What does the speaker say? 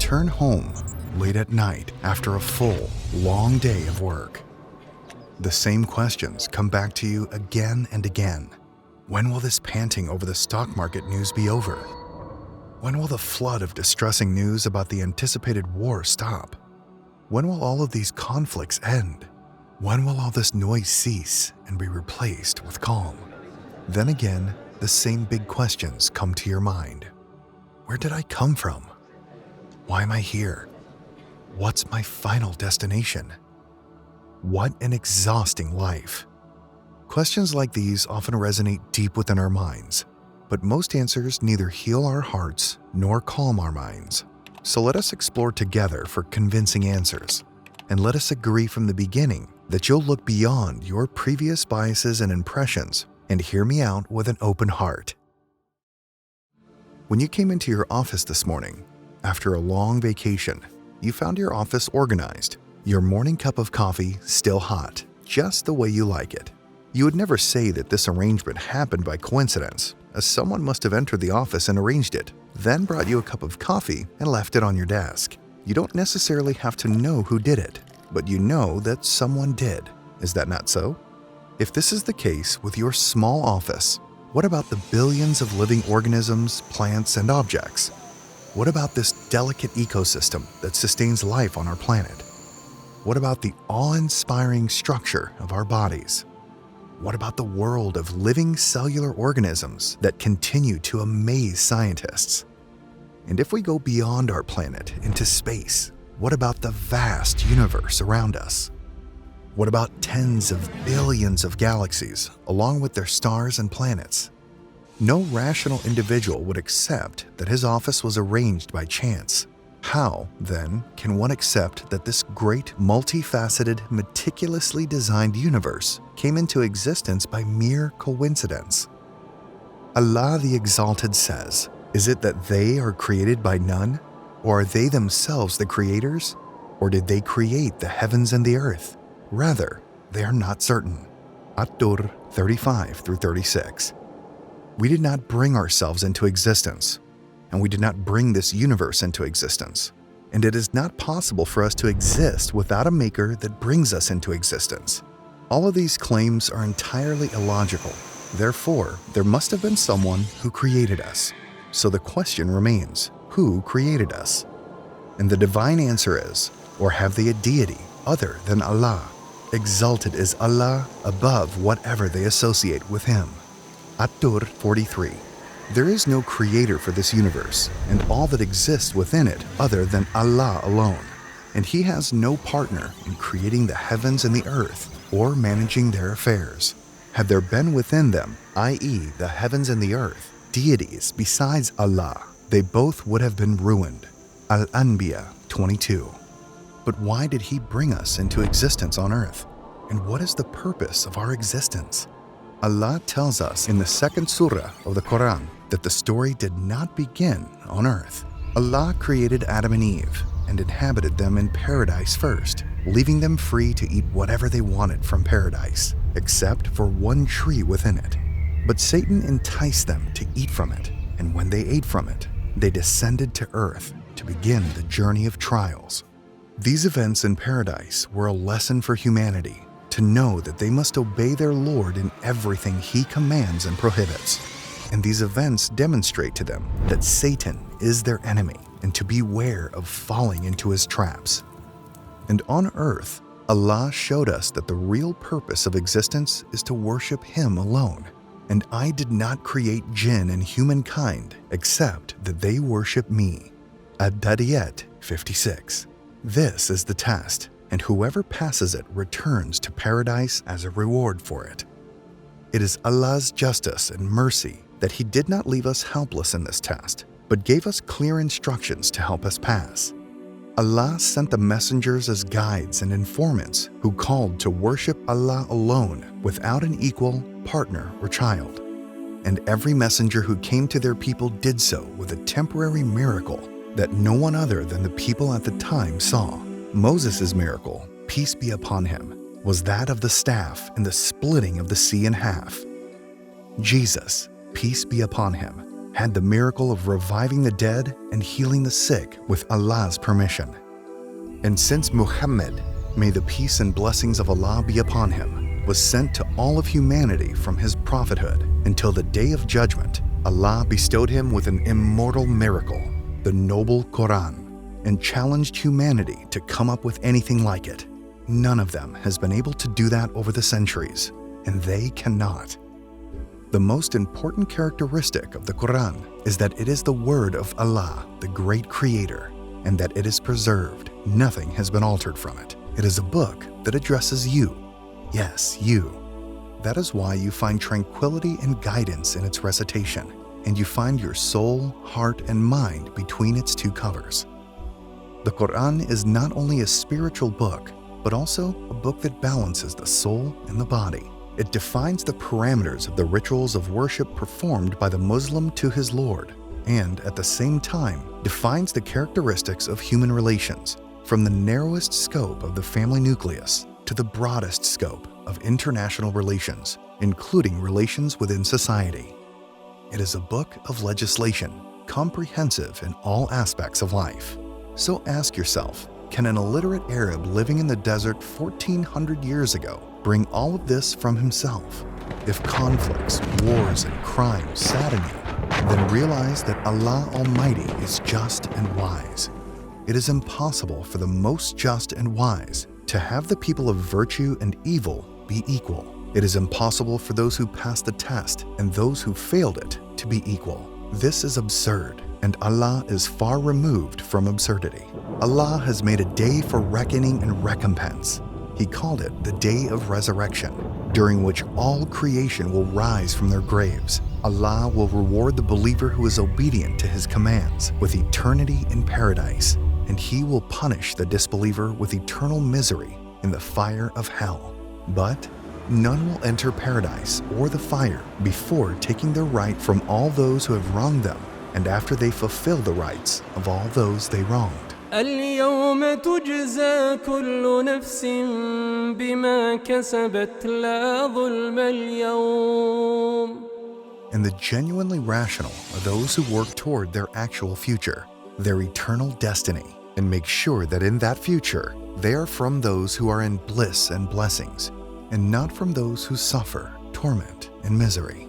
return home late at night after a full, long day of work. The same questions come back to you again and again. When will this panting over the stock market news be over? When will the flood of distressing news about the anticipated war stop? When will all of these conflicts end? When will all this noise cease and be replaced with calm? Then again, the same big questions come to your mind. Where did I come from? Why am I here? What's my final destination? What an exhausting life. Questions like these often resonate deep within our minds, but most answers neither heal our hearts nor calm our minds. So let us explore together for convincing answers, and let us agree from the beginning that you'll look beyond your previous biases and impressions and hear me out with an open heart. When you came into your office this morning, after a long vacation, you found your office organized, your morning cup of coffee still hot, just the way you like it. You would never say that this arrangement happened by coincidence, as someone must have entered the office and arranged it, then brought you a cup of coffee and left it on your desk. You don't necessarily have to know who did it, but you know that someone did. Is that not so? If this is the case with your small office, what about the billions of living organisms, plants, and objects? What about this delicate ecosystem that sustains life on our planet? What about the awe-inspiring structure of our bodies? What about the world of living cellular organisms that continue to amaze scientists? And if we go beyond our planet into space, what about the vast universe around us? What about tens of billions of galaxies, along with their stars and planets? No rational individual would accept that his office was arranged by chance. How, then, can one accept that this great, multifaceted, meticulously designed universe came into existence by mere coincidence? Allah the Exalted says, "Is it that they are created by none? Or are they themselves the creators? Or did they create the heavens and the earth? Rather, they are not certain." At-Tur 35-36. We did not bring ourselves into existence, and we did not bring this universe into existence. And it is not possible for us to exist without a maker that brings us into existence. All of these claims are entirely illogical. Therefore, there must have been someone who created us. So the question remains, who created us? And the divine answer is, or have they a deity other than Allah? Exalted is Allah above whatever they associate with Him. At-Tur 43. There is no creator for this universe, and all that exists within it other than Allah alone. And He has no partner in creating the heavens and the earth, or managing their affairs. Had there been within them, i.e. the heavens and the earth, deities besides Allah, they both would have been ruined. Al-Anbiya 22. But why did He bring us into existence on earth? And what is the purpose of our existence? Allah tells us in the second surah of the Quran that the story did not begin on earth. Allah created Adam and Eve and inhabited them in paradise first, leaving them free to eat whatever they wanted from paradise, except for one tree within it. But Satan enticed them to eat from it, and when they ate from it, they descended to earth to begin the journey of trials. These events in paradise were a lesson for humanity to know that they must obey their Lord in everything He commands and prohibits. And these events demonstrate to them that Satan is their enemy and to beware of falling into his traps. And on earth, Allah showed us that the real purpose of existence is to worship Him alone. And I did not create jinn and humankind except that they worship me. Ad-Dariyat 56. This is the test, and whoever passes it returns to paradise as a reward for it. It is Allah's justice and mercy that He did not leave us helpless in this test, but gave us clear instructions to help us pass. Allah sent the messengers as guides and informants who called to worship Allah alone without an equal, partner, or child. And every messenger who came to their people did so with a temporary miracle that no one other than the people at the time saw. Moses' miracle, peace be upon him, was that of the staff and the splitting of the sea in half. Jesus, peace be upon him, had the miracle of reviving the dead and healing the sick with Allah's permission. And since Muhammad, may the peace and blessings of Allah be upon him, was sent to all of humanity from his prophethood until the day of judgment, Allah bestowed him with an immortal miracle, the noble Quran, and challenged humanity to come up with anything like it. None of them has been able to do that over the centuries, and they cannot. The most important characteristic of the Quran is that it is the word of Allah, the great creator, and that it is preserved. Nothing has been altered from it. It is a book that addresses you. Yes, you. That is why you find tranquility and guidance in its recitation, and you find your soul, heart, and mind between its two covers. The Quran is not only a spiritual book, but also a book that balances the soul and the body. It defines the parameters of the rituals of worship performed by the Muslim to his Lord, and at the same time defines the characteristics of human relations, from the narrowest scope of the family nucleus to the broadest scope of international relations, including relations within society. It is a book of legislation, comprehensive in all aspects of life. So ask yourself, can an illiterate Arab living in the desert 1400 years ago bring all of this from himself? If conflicts, wars, and crime sadden you, then realize that Allah Almighty is just and wise. It is impossible for the most just and wise to have the people of virtue and evil be equal. It is impossible for those who passed the test and those who failed it to be equal. This is absurd, and Allah is far removed from absurdity. Allah has made a day for reckoning and recompense. He called it the Day of Resurrection, during which all creation will rise from their graves. Allah will reward the believer who is obedient to His commands with eternity in paradise, and He will punish the disbeliever with eternal misery in the fire of hell. But none will enter paradise or the fire before taking their right from all those who have wronged them, and after they fulfill the rights of all those they wronged. اليوم تجزى كل نفس بما كسبت لا ظلم اليوم. And the genuinely rational are those who work toward their actual future, their eternal destiny, and make sure that in that future they are from those who are in bliss and blessings, and not from those who suffer, torment, and misery.